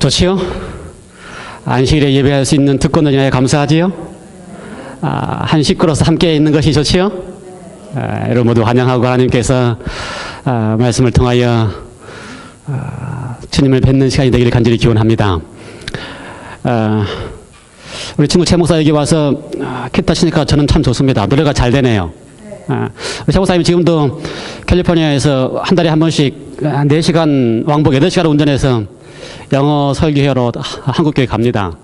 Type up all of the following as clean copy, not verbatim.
좋지요? 안식일에 예배할 수 있는 특권을 위하여 감사하지요? 한 식구로서 함께 있는 것이 좋지요? 여러분 모두 환영하고 하나님께서 말씀을 통하여 주님을 뵙는 시간이 되기를 간절히 기원합니다. 우리 친구 최 목사 여기 와서 기타 치니까 저는 참 좋습니다. 노래가 잘 되네요. 최 목사님 지금도 캘리포니아에서 한 달에 한 번씩 4시간 왕복 8시간 운전해서 영어 설교하러 한국교회 갑니다.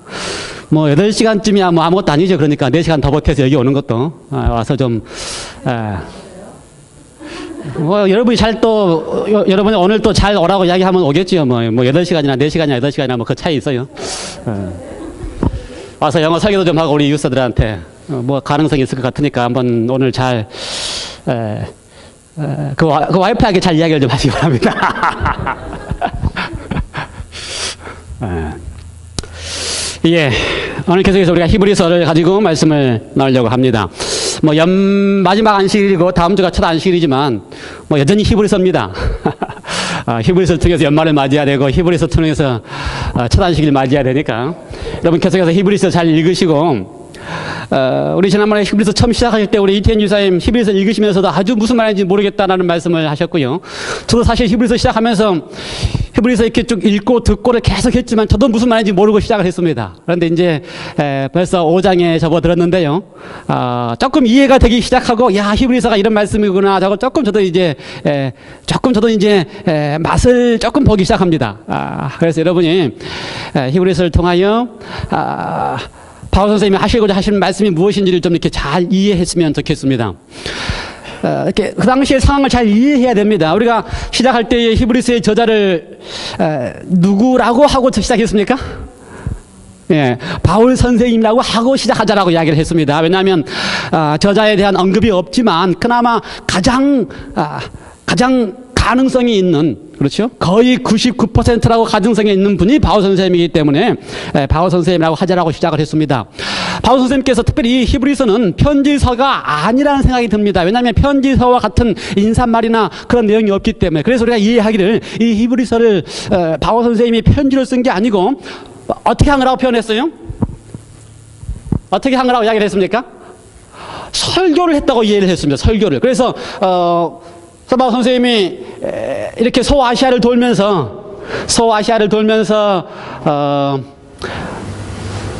뭐 8시간쯤이야 뭐 아무것도 아니죠. 그러니까 4시간 더 버텨서 여기 오는 것도 와서 좀 여러분이 여러분이 오늘 또 잘 오라고 이야기하면 오겠지요. 뭐 8시간이나 4시간이나 8시간이나 뭐 그 차이 있어요. 와서 영어 설교도 좀 하고 우리 유서들한테 뭐 가능성이 있을 것 같으니까 한번 오늘 잘 그 와이프에게 잘 이야기를 좀 하시기 바랍니다. 예, 오늘 계속해서 우리가 히브리서를 가지고 말씀을 나누려고 합니다. 뭐 마지막 안식일이고 다음 주가 첫 안식일이지만 뭐 여전히 히브리서입니다. 히브리서 통해서 연말을 맞이해야 되고 히브리서 통해서 첫 안식일 맞이해야 되니까 여러분 계속해서 히브리서 잘 읽으시고 우리 지난번에 히브리서 처음 시작하실 때 우리 이태현 유사님 히브리서 읽으시면서도 아주 무슨 말인지 모르겠다라는 말씀을 하셨고요. 저도 사실 히브리서 시작하면서 히브리서 이렇게 쭉 읽고 듣고를 계속 했지만 저도 무슨 말인지 모르고 시작을 했습니다. 그런데 이제 벌써 5장에 접어들었는데요. 조금 이해가 되기 시작하고 야 히브리서가 이런 말씀이구나. 조금 저도 이제 맛을 조금 보기 시작합니다. 그래서 여러분이 히브리서를 통하여 바울 선생님이 하시고자 하시는 말씀이 무엇인지를 좀 이렇게 잘 이해했으면 좋겠습니다. 이렇게 그 당시의 상황을 잘 이해해야 됩니다. 우리가 시작할 때의 히브리서의 저자를 누구라고 하고 시작했습니까? 예, 바울 선생님이라고 하고 시작하자라고 이야기를 했습니다. 왜냐하면 저자에 대한 언급이 없지만 그나마 가장 가능성이 있는, 그렇죠? 거의 99%라고 가능성이 있는 분이 바울 선생님이기 때문에 바울 선생님이라고 하자라고 시작을 했습니다. 바울 선생님께서 특별히 이 히브리서는 편지서가 아니라는 생각이 듭니다. 왜냐하면 편지서와 같은 인사말이나 그런 내용이 없기 때문에. 그래서 우리가 이해하기를 이 히브리서를 바울 선생님이 편지로 쓴 게 아니고 어떻게 한 거라고 표현했어요? 어떻게 한 거라고 이야기를 했습니까? 설교를 했다고 이해를 했습니다. 설교를. 그래서 바울 선생님이 이렇게 소아시아를 돌면서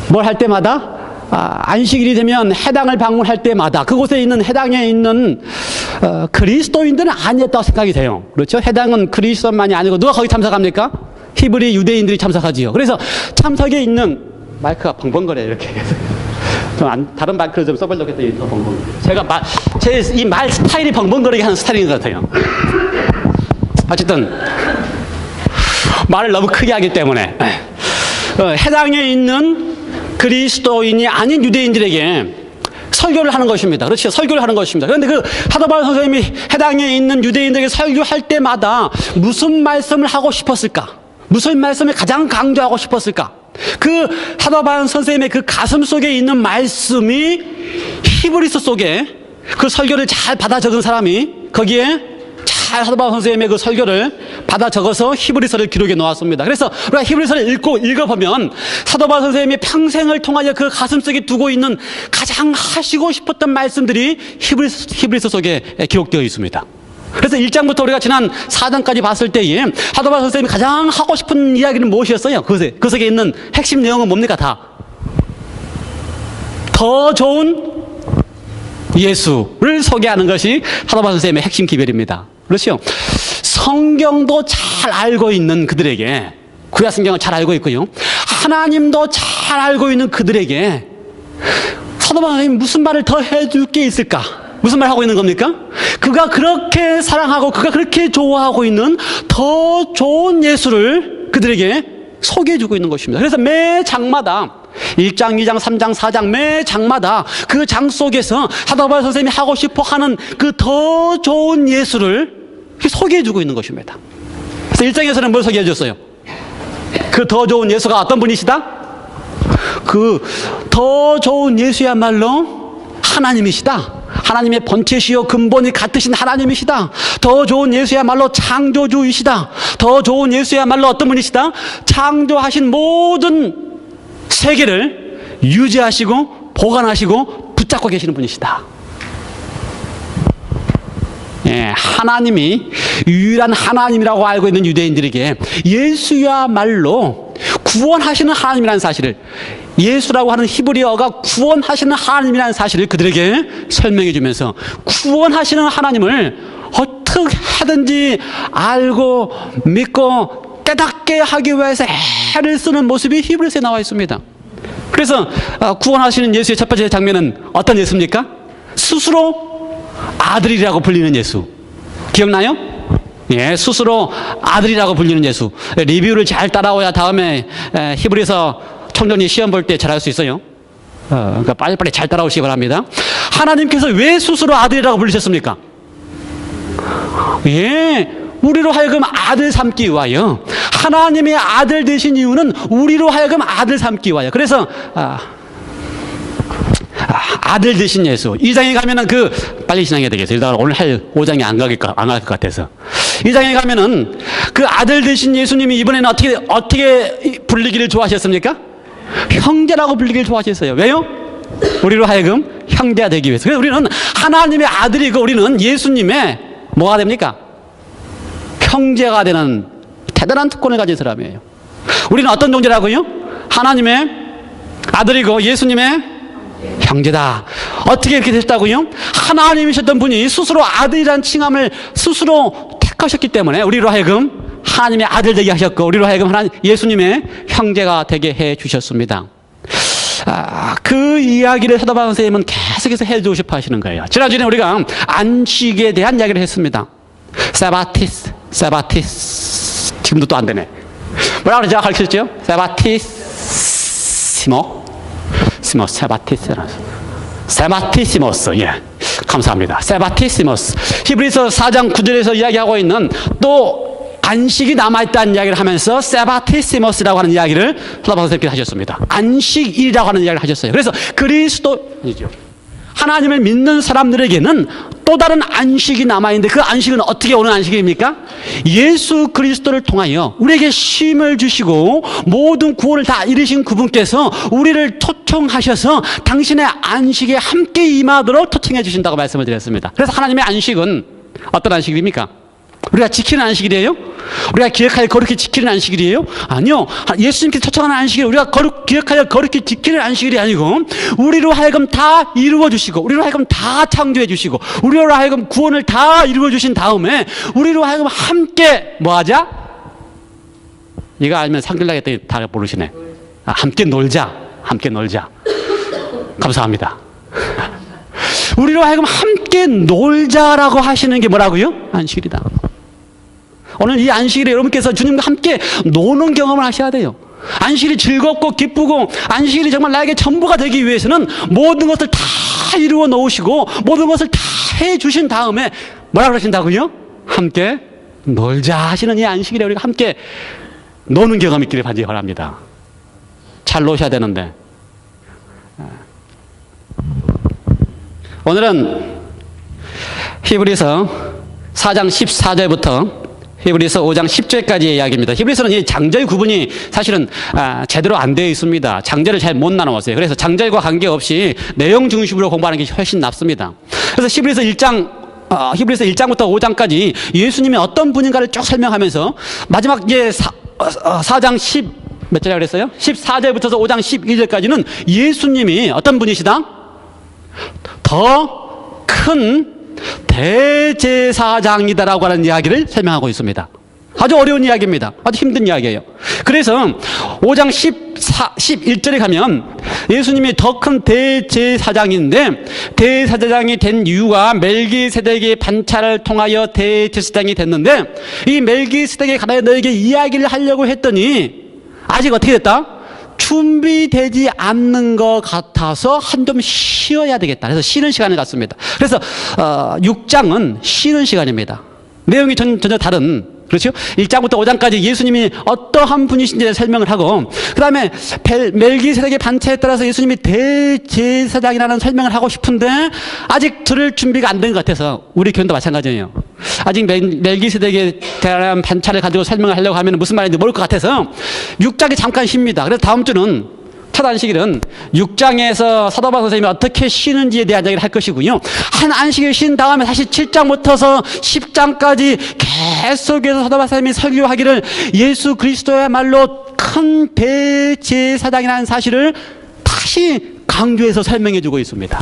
뭘 할 때마다 안식일이 되면 해당을 방문할 때마다 그곳에 있는 해당에 있는 그리스도인들은 아니었다고 생각이 돼요. 그렇죠? 해당은 그리스도만이 아니고 누가 거기 참석합니까? 히브리 유대인들이 참석하지요. 그래서 참석에 있는 마이크가 벙벙거려 이렇게. 다른 마이크를 좀 써보려고 했더니 더 벙벙. 제가 제 이 말 스타일이 벙벙거리게 하는 스타일인 것 같아요. 어쨌든 말을 너무 크게 하기 때문에 해당에 있는 그리스도인이 아닌 유대인들에게 설교를 하는 것입니다. 그렇죠? 설교를 하는 것입니다. 그런데 사도 바울 선생님이 해당에 있는 유대인들에게 설교할 때마다 무슨 말씀을 하고 싶었을까? 무슨 말씀을 가장 강조하고 싶었을까? 그 사도 바울 선생님의 그 가슴 속에 있는 말씀이 히브리서 속에 그 설교를 잘 받아 적은 사람이 거기에 잘 사도 바울 선생님의 그 설교를 받아 적어서 히브리서를 기록해 놓았습니다. 그래서 우리가 히브리서를 읽어보면 사도 바울 선생님이 평생을 통하여 그 가슴 속에 두고 있는 가장 하시고 싶었던 말씀들이 히브리서 속에 기록되어 있습니다. 그래서 1장부터 우리가 지난 4장까지 봤을 때에 사도 바울 선생님이 가장 하고 싶은 이야기는 무엇이었어요? 그 속에 있는 핵심 내용은 뭡니까? 더 좋은 예수를 소개하는 것이 사도 바울 선생님의 핵심 기별입니다. 그렇죠? 성경도 잘 알고 있는 그들에게, 구약 성경을 잘 알고 있고요, 하나님도 잘 알고 있는 그들에게 사도 바울 선생님이 무슨 말을 더 해줄 게 있을까? 무슨 말 하고 있는 겁니까? 그가 그렇게 사랑하고 그가 그렇게 좋아하고 있는 더 좋은 예수를 그들에게 소개해주고 있는 것입니다. 그래서 매 장마다 1장, 2장, 3장, 4장 매 장마다 그 장 속에서 사도 바울 선생님이 하고 싶어 하는 그 더 좋은 예수를 소개해주고 있는 것입니다. 그래서 1장에서는 뭘 소개해줬어요? 그 더 좋은 예수가 어떤 분이시다? 그 더 좋은 예수야말로 하나님이시다. 하나님의 본체시요 근본이 같으신 하나님이시다. 더 좋은 예수야말로 창조주이시다. 더 좋은 예수야말로 어떤 분이시다? 창조하신 모든 세계를 유지하시고 보관하시고 붙잡고 계시는 분이시다. 예, 하나님이 유일한 하나님이라고 알고 있는 유대인들에게 예수야말로 구원하시는 하나님이라는 사실을, 예수라고 하는 히브리어가 구원하시는 하나님이라는 사실을 그들에게 설명해 주면서 구원하시는 하나님을 어떻게 하든지 알고 믿고 깨닫게 하기 위해서 애를 쓰는 모습이 히브리서에 나와 있습니다. 그래서 구원하시는 예수의 첫 번째 장면은 어떤 예수입니까? 스스로 아들이라고 불리는 예수. 기억나요? 예, 스스로 아들이라고 불리는 예수. 리뷰를 잘 따라오야 다음에 히브리서 청년이 시험 볼 때 잘할 수 있어요. 그러니까 빨리빨리 잘 따라오시기 바랍니다. 하나님께서 왜 스스로 아들이라고 불리셨습니까? 예, 우리로 하여금 아들 삼기 위하여. 하나님의 아들 되신 이유는 우리로 하여금 아들 삼기 위하여. 그래서 아들 되신 예수. 2장에 가면은 빨리 진행해야 되겠어요. 이러다가 오늘 5장에 안 갈 것 같아서. 2장에 가면은 그 아들 되신 예수님이 이번에는 어떻게 불리기를 좋아하셨습니까? 형제라고 불리기를 좋아하셨어요. 왜요? 우리로 하여금 형제가 되기 위해서. 그래서 우리는 하나님의 아들이고 우리는 예수님의 뭐가 됩니까? 형제가 되는 대단한 특권을 가진 사람이에요. 우리는 어떤 존재라고요? 하나님의 아들이고 예수님의 형제다. 어떻게 이렇게 됐다고요? 하나님이셨던 분이 스스로 아들이라는 칭함을 스스로 택하셨기 때문에 우리로 하여금 하나님의 아들 되게 하셨고 우리로 하여금 예수님의 형제가 되게 해 주셨습니다. 그 이야기를 사도바울 선생님은 계속해서 해주고 싶어 하시는 거예요. 지난주에 우리가 안식에 대한 이야기를 했습니다. 세바티스. 지금도 또 안 되네. 뭐라고 그러죠? 가르쳤죠? 세바티시모스. 예. 감사합니다. 세바티시모스. 히브리서 4장 9절에서 이야기하고 있는 또 안식이 남아있다는 이야기를 하면서 세바티시모스라고 하는 이야기를 사도바울 선생님께서 하셨습니다. 안식일이라고 하는 이야기를 하셨어요. 그래서 그리스도이죠. 하나님을 믿는 사람들에게는 또 다른 안식이 남아있는데 그 안식은 어떻게 오는 안식입니까? 예수 그리스도를 통하여 우리에게 쉼을 주시고 모든 구원을 다 이루신 그분께서 우리를 초청하셔서 당신의 안식에 함께 임하도록 초청해 주신다고 말씀을 드렸습니다. 그래서 하나님의 안식은 어떤 안식입니까? 우리가 지키는 안식일이에요? 우리가 기억하여 거룩히 지키는 안식일이에요? 아니요. 예수님께서 초청하는 안식일, 우리가 기억하여 거룩히 지키는 안식일이 아니고 우리로 하여금 다 이루어 주시고 우리로 하여금 다 창조해 주시고 우리로 하여금 구원을 다 이루어 주신 다음에 우리로 하여금 함께 뭐하자? 이거 알면 상길나게 했더니 다 모르시네. 함께 놀자. 감사합니다. 우리로 하여금 함께 놀자라고 하시는 게 뭐라고요? 안식일이다. 오늘 이 안식일에 여러분께서 주님과 함께 노는 경험을 하셔야 돼요. 안식일이 즐겁고 기쁘고 안식일이 정말 나에게 전부가 되기 위해서는 모든 것을 다 이루어 놓으시고 모든 것을 다 해주신 다음에 뭐라고 하신다고요? 함께 놀자 하시는 이 안식일에 우리가 함께 노는 경험이 있기를 반드시 바랍니다. 잘 노셔야 되는데. 오늘은 히브리서 4장 14절부터 히브리서 5장 10절까지의 이야기입니다. 히브리서는 이 장절 구분이 사실은 제대로 안 되어 있습니다. 장절을 잘 못 나누었어요. 그래서 장절과 관계없이 내용 중심으로 공부하는 게 훨씬 낫습니다. 그래서 히브리서 1장부터 5장까지 예수님이 어떤 분인가를 쭉 설명하면서 마지막 이제 4장 몇 절이라고 그랬어요? 14절부터 5장 12절까지는 예수님이 어떤 분이시다? 더 큰 대제사장이다라고 하는 이야기를 설명하고 있습니다. 아주 어려운 이야기입니다. 아주 힘든 이야기예요. 그래서 5장 11절에 가면 예수님이 더 큰 대제사장인데 대제사장이 된 이유가 멜기세덱의 반차를 통하여 대제사장이 됐는데 이 멜기세덱에 관하여 너에게 이야기를 하려고 했더니 아직 어떻게 됐다? 준비되지 않는 것 같아서 한 좀 쉬어야 되겠다. 그래서 쉬는 시간을 갖습니다. 그래서 6장은 쉬는 시간입니다. 내용이 전혀 다른 그렇죠? 1장부터 5장까지 예수님이 어떠한 분이신지에 설명을 하고, 그 다음에 멜기세덱의 반차에 따라서 예수님이 대제사장이라는 설명을 하고 싶은데 아직 들을 준비가 안 된 것 같아서, 우리 교회도 마찬가지예요. 아직 멜기세덱에 대한 반차를 가지고 설명을 하려고 하면 무슨 말인지 모를 것 같아서 6장에 잠깐 쉽니다. 그래서 다음 주는 첫 안식일은 6장에서 사도바울 선생님이 어떻게 쉬는지에 대한 이야기를 할 것이고요. 한 안식일 쉰 다음에 다시 7장부터서 10장까지 계속해서 사도바울 선생님이 설교하기를 예수 그리스도야말로 큰 대제사장이라는 사실을 다시 강조해서 설명해 주고 있습니다.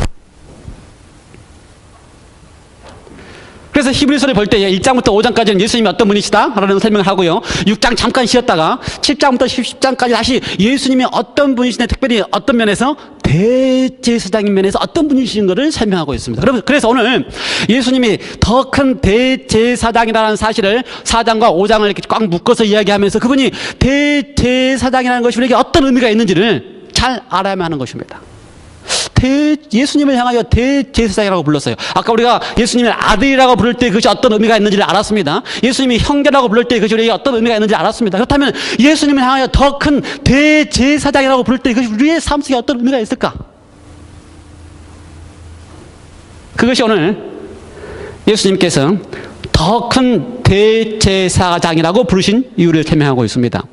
그래서 히브리서를 볼 때 1장부터 5장까지는 예수님이 어떤 분이시다 라는 설명을 하고요. 6장 잠깐 쉬었다가 7장부터 10장까지 다시 예수님이 어떤 분이시냐, 특별히 어떤 면에서 대제사장인 면에서 어떤 분이신 것을 설명하고 있습니다. 그래서 오늘 예수님이 더 큰 대제사장이라는 사실을 4장과 5장을 이렇게 꽉 묶어서 이야기하면서 그분이 대제사장이라는 것이 우리에게 어떤 의미가 있는지를 잘 알아야만 하는 것입니다. 예수님을 향하여 대제사장이라고 불렀어요. 아까 우리가 예수님을 아들이라고 부를 때 그것이 어떤 의미가 있는지를 알았습니다. 예수님이 형제라고 부를 때 그것이 우리에게 어떤 의미가 있는지 알았습니다. 그렇다면 예수님을 향하여 더 큰 대제사장이라고 부를 때 그것이 우리의 삶 속에 어떤 의미가 있을까? 그것이 오늘 예수님께서 더 큰 대제사장이라고 부르신 이유를 설명하고 있습니다.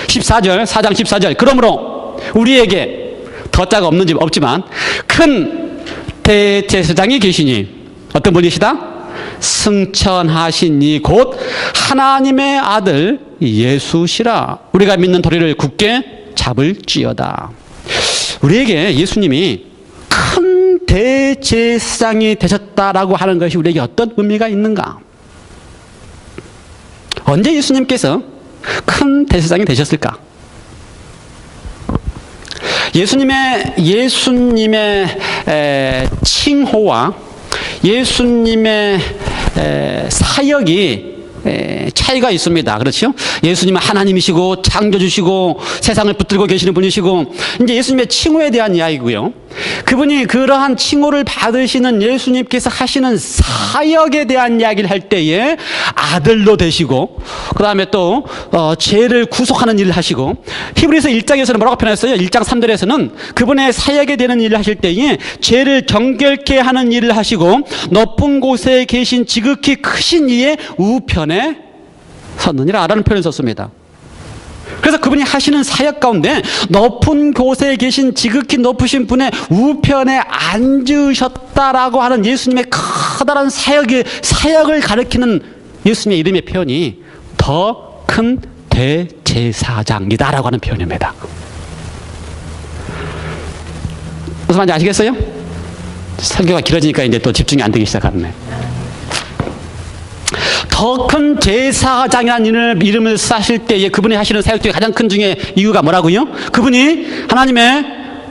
14절, 4장 14절. 그러므로 우리에게 더 자가 없지만 큰 대제사장이 계시니 어떤 분이시다? 승천하신 이 곧 하나님의 아들 예수시라. 우리가 믿는 도리를 굳게 잡을지어다. 우리에게 예수님이 큰 대제사장이 되셨다라고 하는 것이 우리에게 어떤 의미가 있는가? 언제 예수님께서 큰 대제사장이 되셨을까? 예수님의 칭호와 예수님의 사역이 차이가 있습니다. 그렇죠? 예수님은 하나님이시고 창조주시고 세상을 붙들고 계시는 분이시고, 이제 예수님의 칭호에 대한 이야기고요. 그분이 그러한 칭호를 받으시는 예수님께서 하시는 사역에 대한 이야기를 할 때에 아들로 되시고, 그 다음에 또 죄를 구속하는 일을 하시고, 히브리서 1장에서는 뭐라고 표현했어요? 1장 3절에서는 그분의 사역에 되는 일을 하실 때에 죄를 정결케 하는 일을 하시고 높은 곳에 계신 지극히 크신 이의 우편에 섰느니라 라는 표현을 썼습니다. 그래서 그분이 하시는 사역 가운데 높은 곳에 계신 지극히 높으신 분의 우편에 앉으셨다라고 하는 예수님의 커다란 사역을 가리키는 예수님의 이름의 표현이 더 큰 대제사장이다라고 하는 표현입니다. 무슨 말인지 아시겠어요? 설교가 길어지니까 이제 또 집중이 안 되기 시작하네. 더 큰 제사장이라는 이름을 사실 때에 그분이 하시는 사역 중에 가장 큰 중에 이유가 뭐라고요? 그분이 하나님의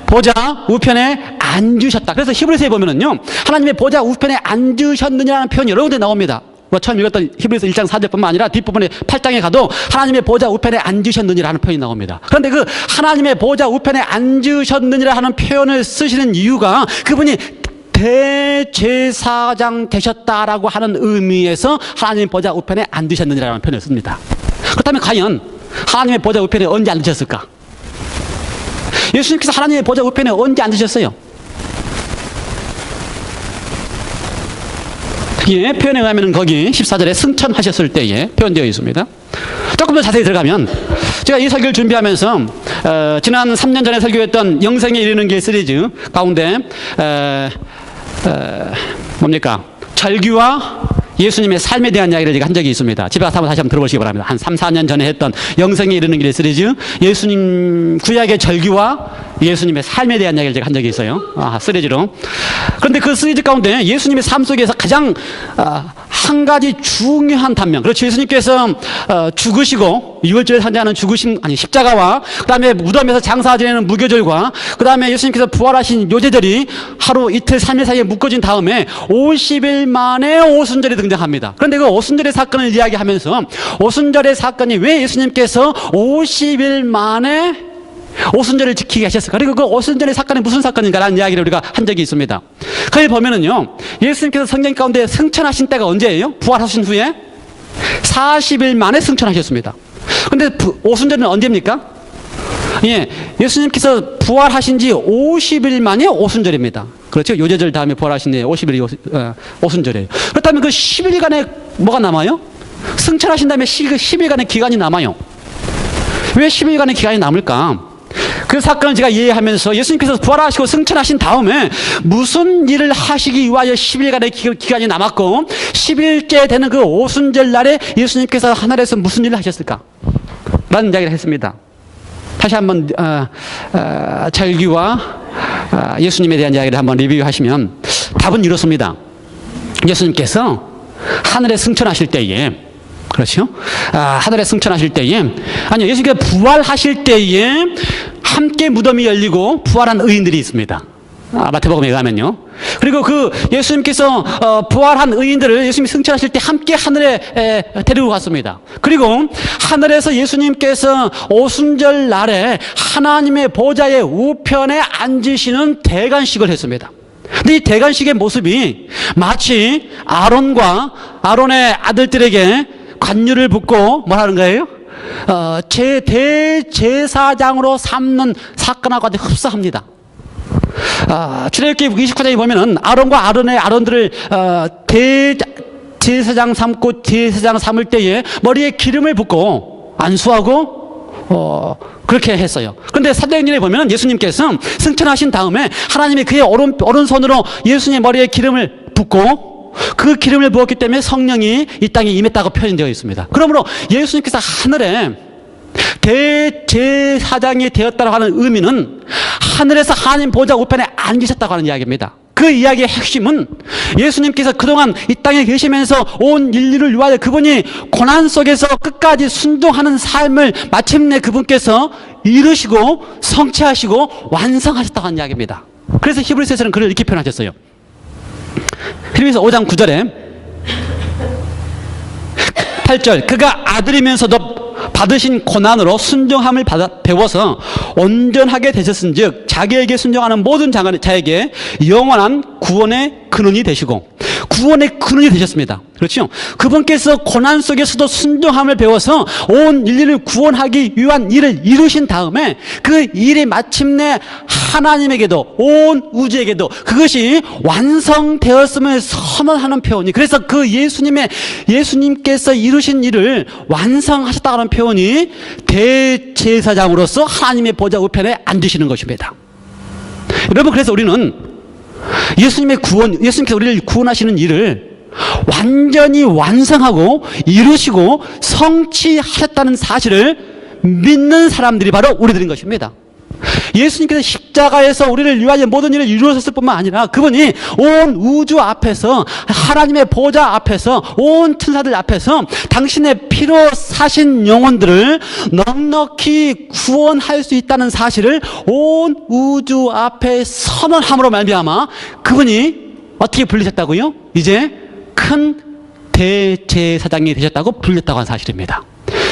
보좌 우편에 앉으셨다. 그래서 히브리서에 보면은요, 하나님의 보좌 우편에 앉으셨느냐는 표현이 여러 군데 나옵니다. 처음 읽었던 히브리서 1장 4절뿐만 아니라 뒷부분에 8장에 가도 하나님의 보좌 우편에 앉으셨느니라는 표현이 나옵니다. 그런데 그 하나님의 보좌 우편에 앉으셨느니라 하는 표현을 쓰시는 이유가 그분이 대제사장 되셨다라고 하는 의미에서 하나님의 보좌 우편에 앉으셨느니라는 표현을 씁니다. 그렇다면 과연 하나님의 보좌 우편에 언제 앉으셨을까? 예수님께서 하나님의 보좌 우편에 언제 앉으셨어요? 예, 표현에 의하면 거기 14절에 승천하셨을 때에 표현되어 있습니다. 조금 더 자세히 들어가면, 제가 이 설교를 준비하면서 지난 3년 전에 설교했던 영생에 이르는 길 시리즈 가운데 뭡니까? 절규와 예수님의 삶에 대한 이야기를 제가 한 적이 있습니다. 집에 가서 다시 한번 들어보시기 바랍니다. 한 3, 4년 전에 했던 영생에 이르는 길 시리즈, 예수님 구약의 절규와 예수님의 삶에 대한 이야기를 제가 한 적이 있어요. 시리즈로. 그런데 그 시리즈 가운데 예수님의 삶 속에서 가장 한 가지 중요한 단면, 그렇죠. 예수님께서 죽으시고 유월절에 산지하는 십자가와 그 다음에 무덤에서 장사 지내는 무교절과 그 다음에 예수님께서 부활하신 요제절이 하루 이틀 3일 사이에 묶어진 다음에 50일 만에 오순절이 등장합니다. 그런데 그 오순절의 사건을 이야기하면서 오순절의 사건이 왜 예수님께서 50일 만에 오순절을 지키게 하셨을까? 그리고 그 오순절의 사건이 무슨 사건인가라는 이야기를 우리가 한 적이 있습니다. 거기 보면은요, 예수님께서 성경 가운데 승천하신 때가 언제예요? 부활하신 후에 40일 만에 승천하셨습니다. 근데 오순절은 언제입니까? 예, 예수님께서 부활하신 지 50일 만에 오순절입니다. 그렇죠? 요제절 다음에 부활하신 지 50일이 오순절이에요. 그렇다면 그 10일간의 뭐가 남아요? 승천하신 다음에 10일간의 기간이 남아요. 왜 10일간의 기간이 남을까? 그 사건을 제가 이해하면서 예수님께서 부활하시고 승천하신 다음에 무슨 일을 하시기 위하여 10일간의 기간이 남았고 10일째 되는 그 오순절 날에 예수님께서 하늘에서 무슨 일을 하셨을까? 라는 이야기를 했습니다. 다시 한번 절기와 예수님에 대한 이야기를 한번 리뷰하시면 답은 이렇습니다. 예수님께서 하늘에 승천하실 때에, 그렇죠? 하늘에 승천하실 때에, 아니요, 예수님께서 부활하실 때에 함께 무덤이 열리고 부활한 의인들이 있습니다. 마태복음에 가면요. 그리고 그 예수님께서 부활한 의인들을 예수님이 승천하실 때 함께 하늘에 데리고 갔습니다. 그리고 하늘에서 예수님께서 오순절 날에 하나님의 보좌의 우편에 앉으시는 대관식을 했습니다. 근데 이 대관식의 모습이 마치 아론의 아들들에게 관유를 붓고 뭐라는 거예요? 대제사장으로 삼는 사건하고 흡사합니다. 출애굽기 29장에 보면은 아론과 아론들을 대제사장 삼고 제사장 삼을 때에 머리에 기름을 붓고 안수하고 그렇게 했어요. 그런데 사도행전에 보면은 예수님께서 승천하신 다음에 하나님이 그의 오른손으로 예수님의 머리에 기름을 붓고 그 기름을 부었기 때문에 성령이 이 땅에 임했다고 표현되어 있습니다. 그러므로 예수님께서 하늘에 대제사장이 되었다고 하는 의미는 하늘에서 하나님 보좌 우편에 앉으셨다고 하는 이야기입니다. 그 이야기의 핵심은 예수님께서 그동안 이 땅에 계시면서 온 인류를 위하여 그분이 고난 속에서 끝까지 순종하는 삶을 마침내 그분께서 이루시고 성취하시고 완성하셨다고 하는 이야기입니다. 그래서 히브리서에서는 그를 이렇게 표현하셨어요. 히브리서 5장 9절에 8절, 그가 아들이면서도 받으신 고난으로 순종함을 배워서 온전하게 되셨은즉 자기에게 순종하는 모든 자에게 영원한 구원의 근원이 되시고, 구원의 근원이 되셨습니다. 그렇죠? 그분께서 고난 속에서도 순종함을 배워서 온 인류를 구원하기 위한 일을 이루신 다음에 그 일이 마침내 하나님에게도 온 우주에게도 그것이 완성되었음을 선언하는 표현이, 그래서 그 예수님께서 이루신 일을 완성하셨다는 표현이 대제사장으로서 하나님의 보좌 우편에 앉으시는 것입니다. 여러분, 그래서 우리는 예수님께서 우리를 구원하시는 일을 완전히 완성하고 이루시고 성취하셨다는 사실을 믿는 사람들이 바로 우리들인 것입니다. 예수님께서 십자가에서 우리를 위하여 모든 일을 이루셨을 뿐만 아니라 그분이 온 우주 앞에서 하나님의 보좌 앞에서 온 천사들 앞에서 당신의 피로 사신 영혼들을 넉넉히 구원할 수 있다는 사실을 온 우주 앞에 선언함으로 말미암아 그분이 어떻게 불리셨다고요? 이제 큰 대제사장이 되셨다고 불렸다고 하는 사실입니다.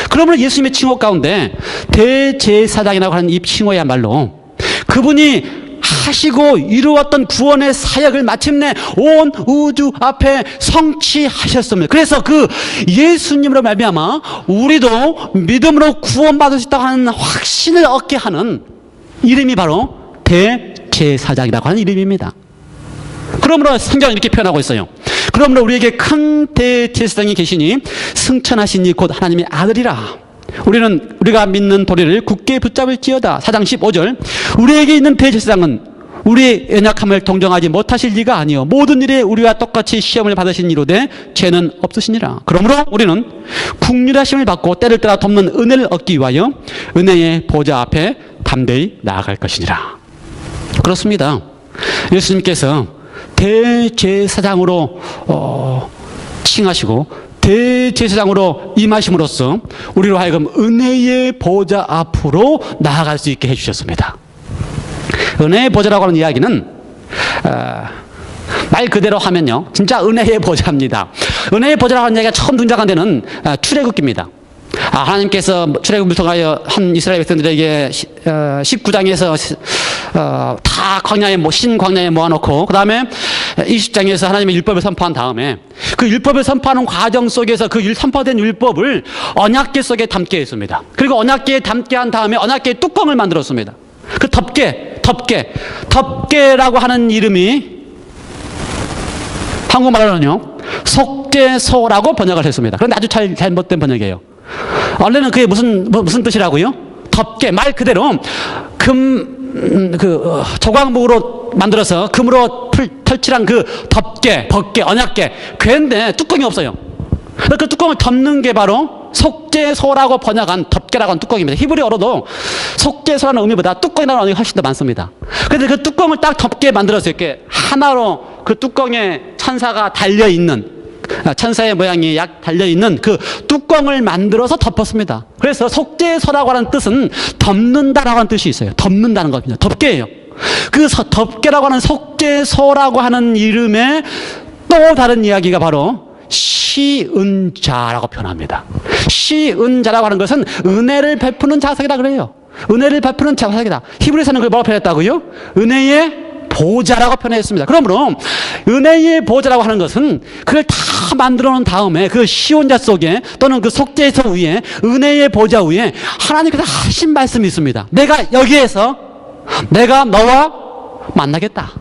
그러므로 예수님의 칭호 가운데 대제사장이라고 하는 이 칭호야말로 그분이 하시고 이루었던 구원의 사역을 마침내 온 우주 앞에 성취하셨습니다. 그래서 그 예수님으로 말미암아 우리도 믿음으로 구원받을 수 있다고 하는 확신을 얻게 하는 이름이 바로 대제사장이라고 하는 이름입니다. 그러므로 성경은 이렇게 표현하고 있어요. 그러므로 우리에게 큰 대제사장이 계시니 승천하신 이 곧 하나님의 아들이라. 우리가 믿는 도리를 굳게 붙잡을지어다. 4장 15절, 우리에게 있는 대제사장은 우리의 연약함을 동정하지 못하실 리가 아니요 모든 일에 우리와 똑같이 시험을 받으신 이로되 죄는 없으시니라. 그러므로 우리는 국률하심을 받고 때를 따라 돕는 은혜를 얻기 위하여 은혜의 보좌 앞에 담대히 나아갈 것이니라. 그렇습니다. 예수님께서 대제사장으로 칭하시고 대제사장으로 임하심으로써 우리로 하여금 은혜의 보좌 앞으로 나아갈 수 있게 해주셨습니다. 은혜의 보좌라고 하는 이야기는 말 그대로 하면요 진짜 은혜의 보좌입니다. 은혜의 보좌라고 하는 이야기가 처음 등장한 데는 출애굽기입니다. 하나님께서 출애굽을 통하여 한 이스라엘 백성들에게 19장에서 다 신광야에 모아놓고, 그 다음에 20장에서 하나님의 율법을 선포한 다음에 그 율법을 선포하는 과정 속에서 그 선포된 율법을 언약궤 속에 담게 했습니다. 그리고 언약궤에 담게 한 다음에 언약궤의 뚜껑을 만들었습니다. 그 덮개라고 하는 이름이 한국말로는요, 속죄소라고 번역을 했습니다. 그런데 아주 잘못된 번역이에요. 원래는 그게 무슨 뜻이라고요? 덮개, 말 그대로 조각목으로 만들어서 금으로 털칠한 그 덮개, 벗개, 언약개, 그런데 뚜껑이 없어요. 그 뚜껑을 덮는 게 바로 속죄소라고 번역한 덮개라고 하는 뚜껑입니다. 히브리어로도 속죄소라는 의미보다 뚜껑이라는 의미가 훨씬 더 많습니다. 그런데 그 뚜껑을 딱 덮게 만들어서 이렇게 하나로 그 뚜껑에 천사가 달려있는, 천사의 모양이 약 달려있는 그 뚜껑을 만들어서 덮었습니다. 그래서 속죄소라고 하는 뜻은 덮는다라고 하는 뜻이 있어요. 덮는다는 겁니다. 덮개예요. 그 덮개라고 하는 속죄소라고 하는 이름의 또 다른 이야기가 바로 시은자라고 표현합니다. 시은자라고 하는 것은 은혜를 베푸는 자석이라 그래요. 은혜를 베푸는 자석이다. 히브리서는 그걸 뭐라고 표현했다고요? 은혜의 보좌라고 표현했습니다. 그러므로 은혜의 보좌라고 하는 것은 그걸 다 만들어 놓은 다음에 그 시온자 속에 또는 그 속죄소 위에, 은혜의 보좌 위에 하나님께서 하신 말씀이 있습니다. 내가 여기에서 내가 너와 만나겠다.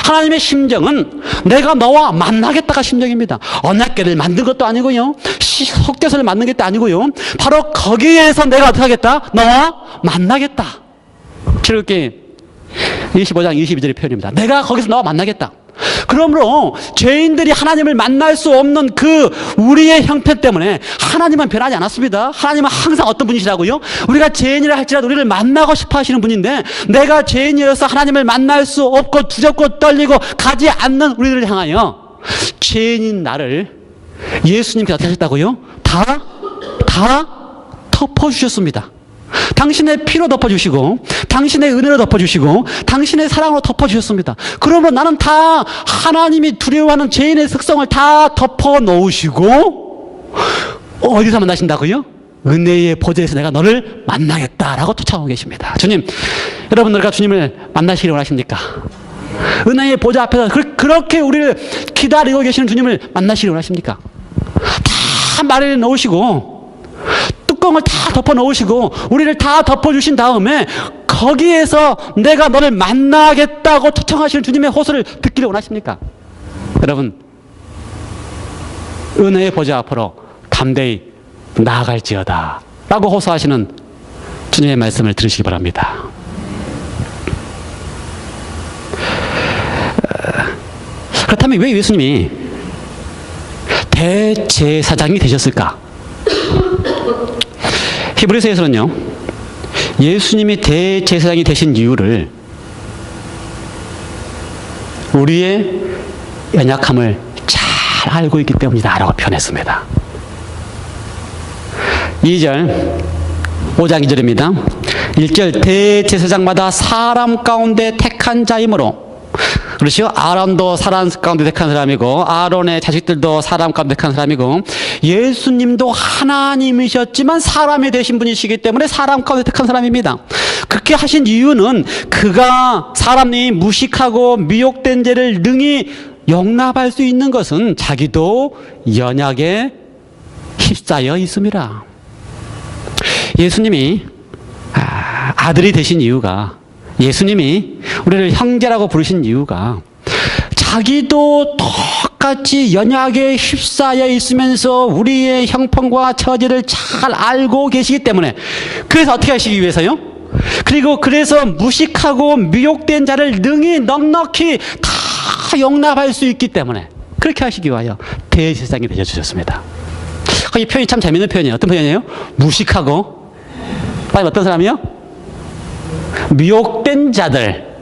하나님의 심정은 내가 너와 만나겠다가 심정입니다. 언약궤를 만든 것도 아니고요, 속죄소를 만든 것도 아니고요, 바로 거기에서 내가 어떻게 하겠다? 너와 만나겠다. 그렇게 25장 22절의 표현입니다. 내가 거기서 너와 만나겠다. 그러므로 죄인들이 하나님을 만날 수 없는 그 우리의 형편 때문에 하나님은 변하지 않았습니다. 하나님은 항상 어떤 분이시라고요? 우리가 죄인이라 할지라도 우리를 만나고 싶어 하시는 분인데, 내가 죄인이어서 하나님을 만날 수 없고 두렵고 떨리고 가지 않는 우리들을 향하여 죄인인 나를 예수님께서 어떻게 하셨다고요? 다 덮어주셨습니다. 당신의 피로 덮어주시고, 당신의 은혜로 덮어주시고, 당신의 사랑으로 덮어주셨습니다. 그러면 나는 다 하나님이 두려워하는 죄인의 특성을 다 덮어놓으시고, 어디서 만나신다고요? 은혜의 보좌에서 내가 너를 만나겠다라고 쫓아오고 계십니다. 주님, 여러분들과 주님을 만나시기를 원하십니까? 은혜의 보좌 앞에서 그렇게 우리를 기다리고 계시는 주님을 만나시기를 원하십니까? 다 말을 넣으시고, 뚜껑을 다 덮어 놓으시고 우리를 다 덮어주신 다음에 거기에서 내가 너를 만나겠다고 초청하시는 주님의 호소를 듣기를 원하십니까? 여러분, 은혜의 보좌 앞으로 담대히 나아갈지어다 라고 호소하시는 주님의 말씀을 들으시기 바랍니다. 그렇다면 왜 예수님이 대제사장이 되셨을까? 히브리서에서는요, 예수님이 대제사장이 되신 이유를 우리의 연약함을 잘 알고 있기 때문이다 라고 표현했습니다. 2절, 5장 2절입니다. 1절, 대제사장마다 사람 가운데 택한 자이므로, 그렇죠? 아론도 사람 가운데 택한 사람이고, 아론의 자식들도 사람 가운데 택한 사람이고, 예수님도 하나님이셨지만 사람이 되신 분이시기 때문에 사람 가운데 택한 사람입니다. 그렇게 하신 이유는 그가 사람이 무식하고 미혹된 죄를 능히 용납할 수 있는 것은 자기도 연약에 휩싸여 있습니다. 예수님이 아들이 되신 이유가, 예수님이 우리를 형제라고 부르신 이유가 자기도 똑같이 연약에 휩싸여 있으면서 우리의 형편과 처지를 잘 알고 계시기 때문에, 그래서 어떻게 하시기 위해서요? 그리고 그래서 무식하고 미혹된 자를 능히 넉넉히 다 용납할 수 있기 때문에 그렇게 하시기 위하여 대제사장이 되어주셨습니다. 이 표현이 참 재밌는 표현이에요. 어떤 표현이에요? 무식하고, 어떤 사람이요? 미혹된 자들.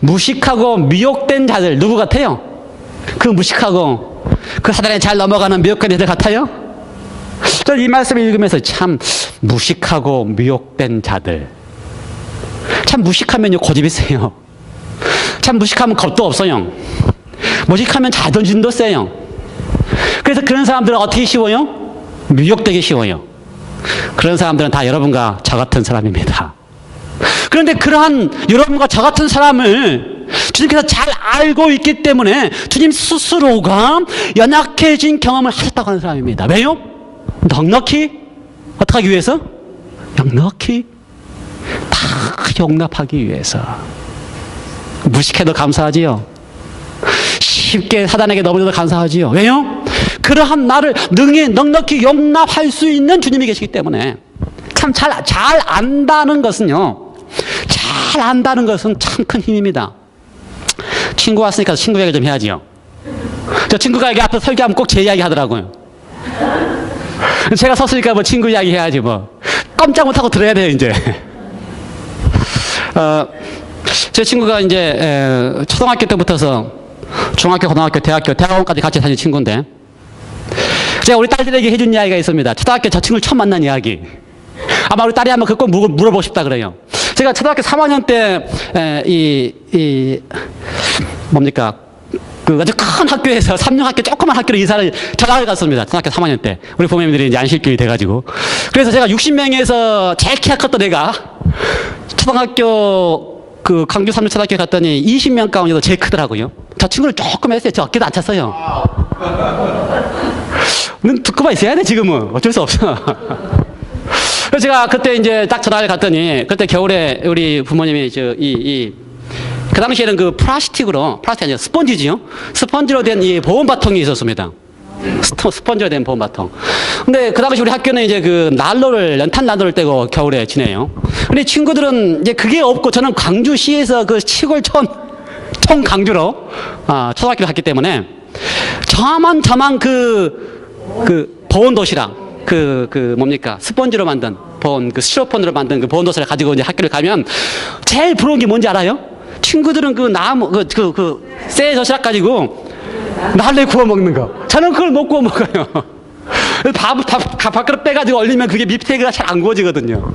무식하고 미혹된 자들 누구 같아요? 그 무식하고 그 사단에 잘 넘어가는 미혹된 자들 같아요? 저는 이 말씀을 읽으면서 참 무식하고 미혹된 자들, 참 무식하면요 고집이 세요. 참 무식하면 겁도 없어요. 무식하면 자존심도 세요. 그래서 그런 사람들은 어떻게 쉬워요? 미혹되기 쉬워요. 그런 사람들은 다 여러분과 저 같은 사람입니다. 그런데 그러한 여러분과 저 같은 사람을 주님께서 잘 알고 있기 때문에 주님 스스로가 연약해진 경험을 하셨다고 하는 사람입니다. 왜요? 넉넉히 어떻게 하기 위해서? 넉넉히 다 용납하기 위해서. 무식해도 감사하지요. 쉽게 사단에게 넘어져도 감사하지요. 왜요? 그러한 나를 넉넉히 용납할 수 있는 주님이 계시기 때문에. 참 잘 안다는 것은요, 잘 안다는 것은 참 큰 힘입니다. 친구 왔으니까 친구 얘기 좀 해야지요. 저 친구가 여기 앞에 설교하면 꼭 제 이야기 하더라고요. 제가 섰으니까 뭐 친구 이야기 해야지 뭐. 꼼짝 못하고 들어야 돼요, 이제. 제 친구가 이제 초등학교 때부터서 중학교, 고등학교, 대학원까지 같이 다닌 친구인데, 제가 우리 딸들에게 해준 이야기가 있습니다. 초등학교 저 친구를 처음 만난 이야기. 아마 우리 딸이 한번 그거 꼭 물어보고 싶다 그래요. 제가 초등학교 3학년 때 뭡니까? 그 아주 큰 학교에서 3년 학교 조그만 학교로 이사를 전학을 갔습니다. 초등학교 3학년 때. 우리 부모님들이 이제 안식교이 돼가지고. 그래서 제가 60명에서 제일 키가 컸던 애가 초등학교 그 강주 삼류초등학교 갔더니 20명 가운데도 제일 크더라고요. 저 친구를 조금 했어요. 저 어깨도 안 찼어요. 넌 듣고만 있어야 돼, 지금은. 어쩔 수 없어. 그래서 제가 그때 이제 딱 전학을 갔더니, 그때 겨울에 우리 부모님이 그 당시에는 그 플라스틱 아니라 스펀지지요? 스펀지로 된 이 보온바통이 있었습니다. 스펀지로 된 보온바통. 근데 그 당시 우리 학교는 이제 그 연탄 난로를 떼고 겨울에 지내요. 근데 친구들은 이제 그게 없고, 저는 광주시에서 그 시골 총강주로, 초등학교를 갔기 때문에, 저만 그 보온도시락, 뭡니까? 스펀지로 만든 그 스티로폼으로 만든 그 보온도시락 가지고 이제 학교를 가면, 제일 부러운 게 뭔지 알아요? 친구들은 그 나무, 쇠 도시락 가지고 날래 구워 먹는 거. 저는 그걸 못 구워 먹어요. 밥그릇 빼가지고 얼리면 그게 밑에가 잘 안 구워지거든요.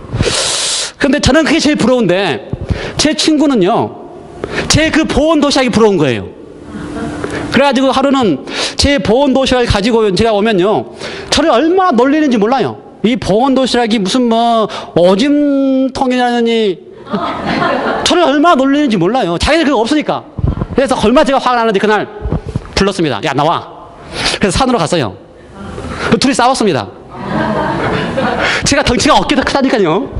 근데 저는 그게 제일 부러운데, 제 친구는요, 제 그 보온 도시락이 부러운 거예요. 그래가지고 하루는 제 보온 도시락을 가지고 제가 오면요, 저를 얼마나 놀리는지 몰라요. 이 보온 도시락이 무슨 뭐 오줌통이라느니, 저를 얼마나 놀리는지 몰라요. 자기들 그거 없으니까. 그래서 얼마나 제가 화가 나는데 그날 불렀습니다. 야, 나와. 그래서 산으로 갔어요. 둘이 싸웠습니다. 제가 덩치가 어깨 더 크다니까요.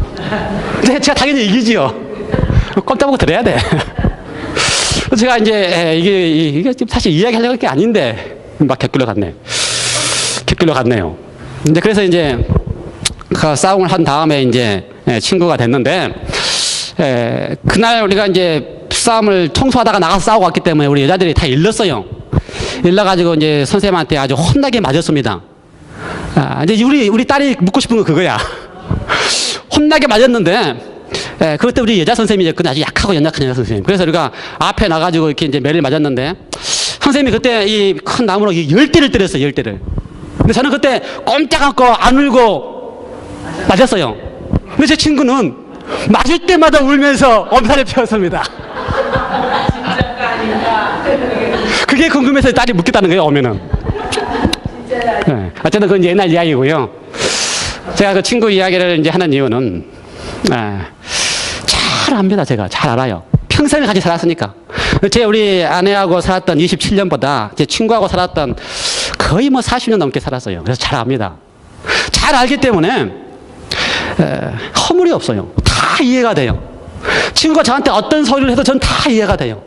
제가 당연히 이기지요. 꼼짝 못하고 들어야 돼. 제가 이제 이게 사실 이야기하려고 할 게 아닌데 막 객길로 갔네요. 이제 그래서 이제 그 싸움을 한 다음에 이제 친구가 됐는데, 그날 우리가 이제 싸움을 청소하다가 나가서 싸우고 왔기 때문에 우리 여자들이 다 일렀어요. 일러가지고 이제 선생님한테 아주 혼나게 맞았습니다. 이제 우리 딸이 묻고 싶은 건 그거야. 혼나게 맞았는데, 그때 우리 여자 선생님이 아주 약하고 연약한 여자 선생님. 그래서 우리가 앞에 나가지고 이렇게 이제 매를 맞았는데, 선생님이 그때 이 큰 나무로 10대를 때렸어요, 10대를. 근데 저는 그때 꼼짝 않고 안 울고 맞았어요. 근데 제 친구는 맞을 때마다 울면서 엄살을 피웠습니다. 그게 궁금해서 딸이 묻겠다는 거예요, 오면은. 어쨌든 그건 옛날 이야기고요. 제가 그 친구 이야기를 이제 하는 이유는, 잘 압니다. 제가 잘 알아요. 평생을 같이 살았으니까. 우리 아내하고 살았던 27년보다 제 친구하고 살았던 거의 뭐 40년 넘게 살았어요. 그래서 잘 압니다. 잘 알기 때문에 허물이 없어요. 다 이해가 돼요. 친구가 저한테 어떤 소리를 해도 전 다 이해가 돼요.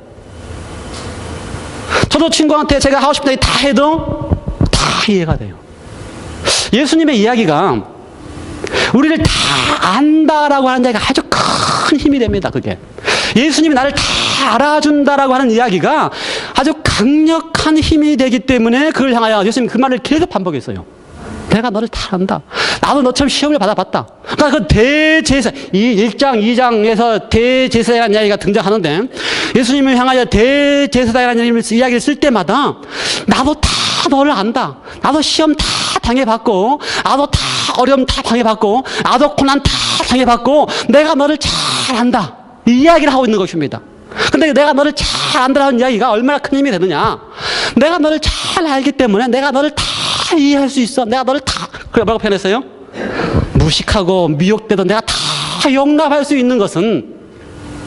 저도 친구한테 제가 하고 싶은 얘기 다 해도 다 이해가 돼요. 예수님의 이야기가 우리를 다 안다라고 하는 이야기가 아주 큰 힘이 됩니다. 그게 예수님이 나를 다 알아준다라고 하는 이야기가 아주 강력한 힘이 되기 때문에 그걸 향하여 예수님이 그 말을 계속 반복했어요. 내가 너를 다 안다. 나도 너처럼 시험을 받아봤다. 그러니까 그 대제사, 이 1장, 2장에서 대제사라는 이야기가 등장하는데, 예수님을 향하여 대제사라는 이야기를 쓸 때마다 나도 다 너를 안다. 나도 시험 다 당해봤고, 나도 다 어려움 다 당해봤고, 나도 고난 다 당해봤고, 내가 너를 잘 안다. 이 이야기를 하고 있는 것입니다. 근데 내가 너를 잘 안다라는 이야기가 얼마나 큰 힘이 되느냐. 내가 너를 잘 알기 때문에 내가 너를 다 이해할 수 있어. 내가 너를 다, 그래 뭐라고 표현했어요? 무식하고 미혹되던 내가 다 용납할 수 있는 것은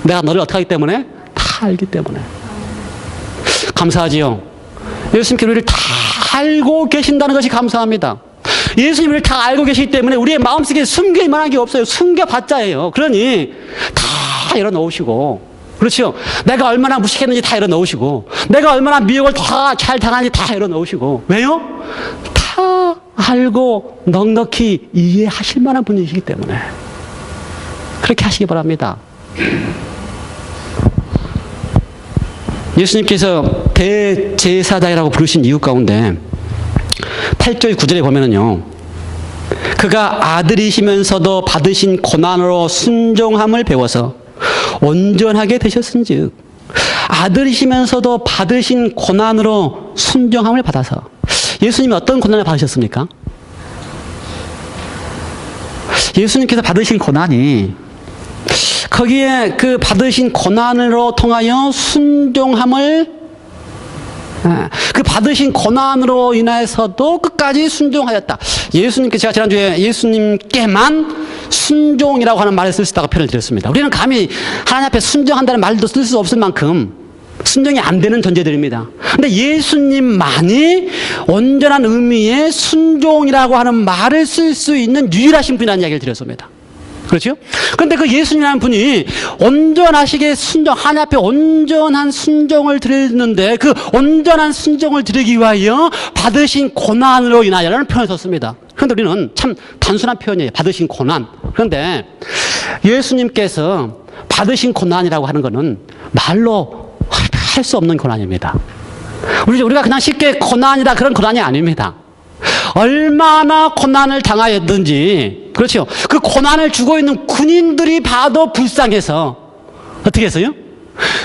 내가 너를 어떻게 하기 때문에? 다 알기 때문에. 감사하지요. 예수님께서 우리를 다 알고 계신다는 것이 감사합니다. 예수님을 다 알고 계시기 때문에 우리의 마음속에 숨길 만한 게 없어요. 숨겨봤자예요. 그러니 다 열어놓으시고, 그렇죠? 내가 얼마나 무식했는지 다 열어놓으시고, 내가 얼마나 미혹을 다 잘 당하는지 다 열어놓으시고. 왜요? 다 알고 넉넉히 이해하실 만한 분이시기 때문에 그렇게 하시기 바랍니다. 예수님께서 대제사장이라고 부르신 이유 가운데 8절 9절에 보면은요, 그가 아들이시면서도 받으신 고난으로 순종함을 배워서 온전하게 되셨은즉, 아들이시면서도 받으신 고난으로 순종함을 받아서. 예수님이 어떤 고난을 받으셨습니까? 예수님께서 받으신 고난이, 거기에 그 받으신 고난으로 통하여 순종함을, 그 받으신 고난으로 인해서도 끝까지 순종하였다. 예수님께, 제가 지난주에 예수님께만 순종이라고 하는 말을 쓸 수 있다고 표현을 드렸습니다. 우리는 감히 하나님 앞에 순종한다는 말도 쓸 수 없을 만큼 순종이 안 되는 존재들입니다. 근데 예수님만이 온전한 의미의 순종이라고 하는 말을 쓸 수 있는 유일하신 분이라는 이야기를 드렸습니다. 그렇죠? 그런데 그 예수님이라는 분이 온전하시게 순종, 하나님 앞에 온전한 순종을 드리는데, 그 온전한 순종을 드리기 위하여 받으신 고난으로 인하여라는 표현을 썼습니다. 그런데 우리는 참 단순한 표현이에요. 받으신 고난. 그런데 예수님께서 받으신 고난이라고 하는 것은 말로 할 수 없는 고난입니다. 우리가 그냥 쉽게 고난이다, 그런 고난이 아닙니다. 얼마나 고난을 당하였든지, 그렇죠? 그 고난을 주고 있는 군인들이 봐도 불쌍해서, 어떻게 했어요?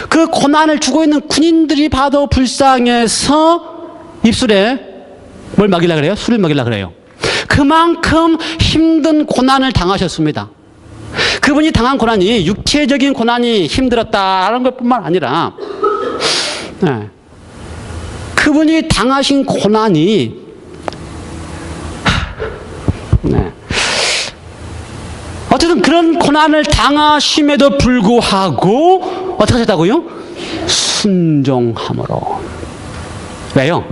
그 고난을 주고 있는 군인들이 봐도 불쌍해서 입술에 뭘 먹이려고 그래요? 술을 먹이려고 그래요. 그만큼 힘든 고난을 당하셨습니다. 그분이 당한 고난이 육체적인 고난이 힘들었다는 것뿐만 아니라, 그분이 당하신 고난이, 어쨌든 그런 고난을 당하심에도 불구하고 어떻게 하셨다고요? 순종함으로. 왜요?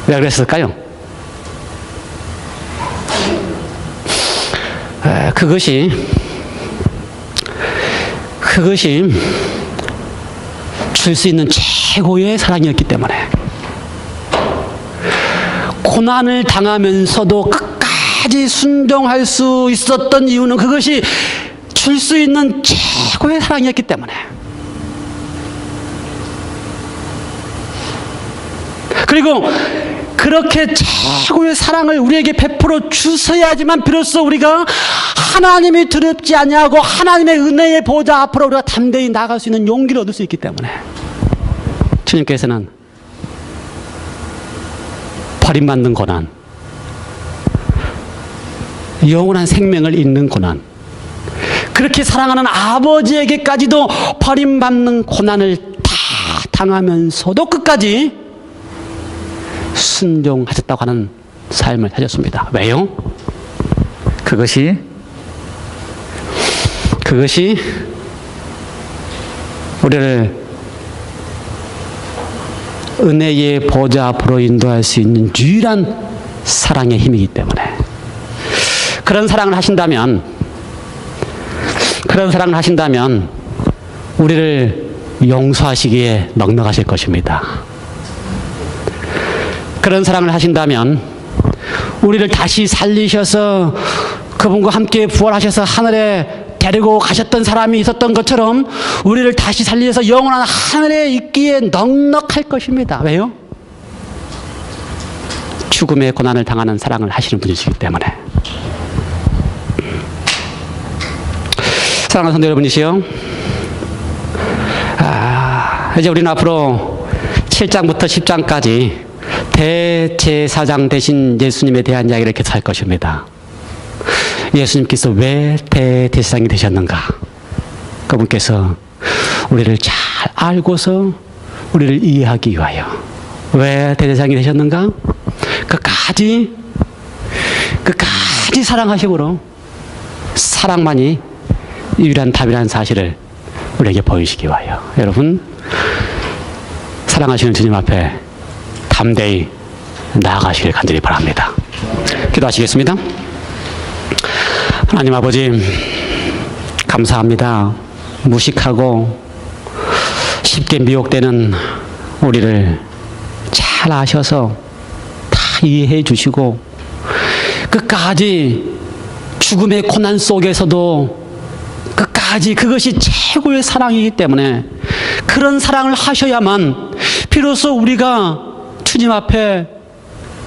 왜 그랬을까요? 그것이 줄 수 있는 최고의 사랑이었기 때문에, 고난을 당하면서도 끝까지 순종할 수 있었던 이유는 그것이 줄 수 있는 최고의 사랑이었기 때문에. 그리고 그렇게 최고의 사랑을 우리에게 베풀어 주셔야지만 비로소 우리가 하나님이 두렵지 아니하고 하나님의 은혜의 보좌 앞으로 우리가 담대히 나아갈 수 있는 용기를 얻을 수 있기 때문에, 주님께서는 버림받는 고난, 영원한 생명을 잃는 고난, 그렇게 사랑하는 아버지에게까지도 버림받는 고난을 다 당하면서도 끝까지 순종하셨다고 하는 삶을 하셨습니다. 왜요? 그것이 우리를 은혜의 보좌 앞으로 인도할 수 있는 유일한 사랑의 힘이기 때문에. 그런 사랑을 하신다면 우리를 용서하시기에 넉넉하실 것입니다. 그런 사랑을 하신다면 우리를 다시 살리셔서 그분과 함께 부활하셔서 하늘에 데리고 가셨던 사람이 있었던 것처럼 우리를 다시 살리셔서 영원한 하늘에 있기에 넉넉할 것입니다. 왜요? 죽음의 고난을 당하는 사랑을 하시는 분이시기 때문에. 사랑하는 성도 여러분이시여, 이제 우리는 앞으로 7장부터 10장까지 대제사장 되신 예수님에 대한 이야기를 이렇게 할 것입니다. 예수님께서 왜 대제사장이 되셨는가? 그분께서 우리를 잘 알고서 우리를 이해하기 위하여 왜 대제사장이 되셨는가? 끝까지 사랑하심으로 사랑만이 유일한 답이라는 사실을 우리에게 보이시기 위하여 여러분 사랑하시는 주님 앞에 담대히 나아가시길 간절히 바랍니다. 기도하시겠습니다. 하나님 아버지 감사합니다. 무식하고 쉽게 미혹되는 우리를 잘 아셔서 다 이해해 주시고 끝까지 죽음의 고난 속에서도 끝까지 그것이 최고의 사랑이기 때문에 그런 사랑을 하셔야만 비로소 우리가 주님 앞에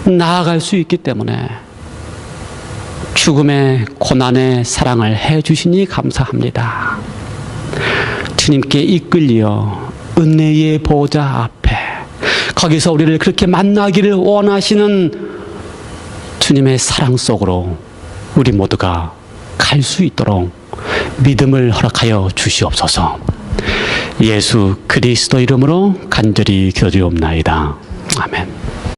나아갈 수 있기 때문에 죽음의 고난의 사랑을 해주시니 감사합니다. 주님께 이끌려 은혜의 보좌 앞에 거기서 우리를 그렇게 만나기를 원하시는 주님의 사랑 속으로 우리 모두가 갈 수 있도록 믿음을 허락하여 주시옵소서. 예수 그리스도 이름으로 간절히 기도드리옵나이다. 아멘.